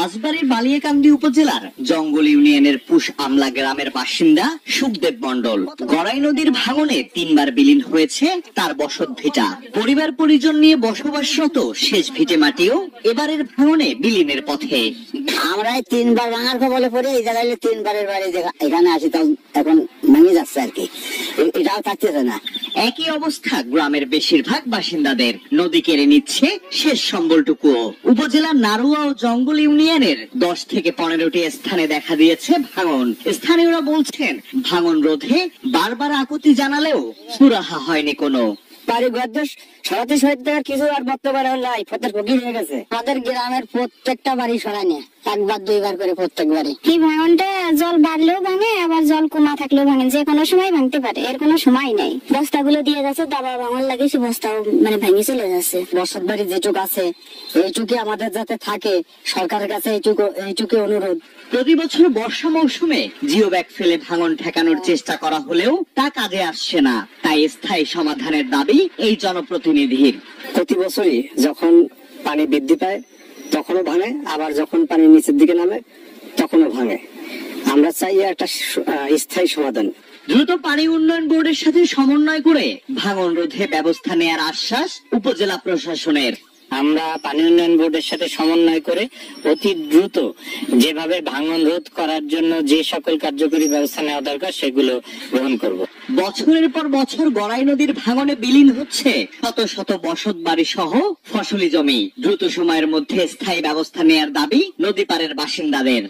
রাজবাড়ীর বালিয়াকান্দি উপজেলার জঙ্গল ইউনিয়নের পুশ আমলা গ্রামের বাসিন্দা সুখদেব মণ্ডল। গড়াই নদীর ভাঙনে 3 বার বিলীন হয়েছে তার বসত ভিটা। পরিবার পরিজন নিয়ে বসবাসরত শেষ ভিটে মাটিও এবারের ভাঙনে বিলীনের পথে। আমরা 3 বার ভাঙার খবরে পড়ে এই জায়গায় 3 বারের বাড়ি এখানে আসি, তাও এখন ভেঙে যাচ্ছে আর কি, এটাও থাকতেছে না। একই অবস্থা গ্রামের বেশিরভাগ বাসিন্দাদের। নদী কেড়ে নিচ্ছে শেষ সম্বলটুকুও। উপজেলার নারুয়া ও জঙ্গল ইউনিয়নের 10 থেকে 15টি স্থানে দেখা দিয়েছে ভাঙন। স্থানীয়রা বলছেন ভাঙন রোধে বারবার আকুতি জানালেও সুরাহা হয়নি কোনো। বাড়ি ঘর সরাতে সরাতে কিছু আর বর্তমানে নাই, ফতের ফকির হয়ে গেছে। আমাদের গ্রামের প্রত্যেকটা বাড়ি সরায়নি, 1 বার 2 বার করে প্রত্যেক বাড়ি। এই ভাঙনটা জল বাড়লেও ভাঙে, আবার জল কমা থাকলেও ভাঙে, যে কোনো সময় ভাঙতে পারে, এর কোনো সময় নাই। বস্তাগুলো দিয়ে যাচ্ছে, দাবা ভাঙন লাগিয়েছে, বস্তাও ভেঙে চলে যাচ্ছে। বসত বাড়ি যেটুক আছে এইটুকু আমাদের যাতে থাকে, সরকারের কাছে এইটুকু অনুরোধ। প্রতি বছর বর্ষা মৌসুমে জিও ব্যাগ ফেলে ভাঙন ঠেকানোর চেষ্টা করা হলেও তা কাজে আসছে না। তাই স্থায়ী সমাধানের দাবি এই জনপ্রতিনিধির। প্রতি বছরই যখন পানি বৃদ্ধি পায় তখনও ভাঙে, আবার যখন পানি নিচের দিকে নামে তখনও ভাঙে। আমরা চাই একটা স্থায়ী সমাধান। দ্রুত পানি উন্নয়ন বোর্ডের সাথে সমন্বয় করে ভাঙন রোধে ব্যবস্থা নেয়ার আশ্বাস উপজেলা প্রশাসনের। আমরা পানি উন্নয়ন বোর্ডের সাথে সমন্বয় করে অতি দ্রুত যেভাবে ভাঙন রোধ করার জন্য যে সকল কার্যকরী ব্যবস্থা নেওয়া দরকার সেগুলো গ্রহণ করব। বছরের পর বছর গড়াই নদীর ভাঙনে বিলীন হচ্ছে শত শত বসত বাড়ি সহ ফসলি জমি। দ্রুত সময়ের মধ্যে স্থায়ী ব্যবস্থা নেয়ার দাবি নদী পাড়ের বাসিন্দাদের।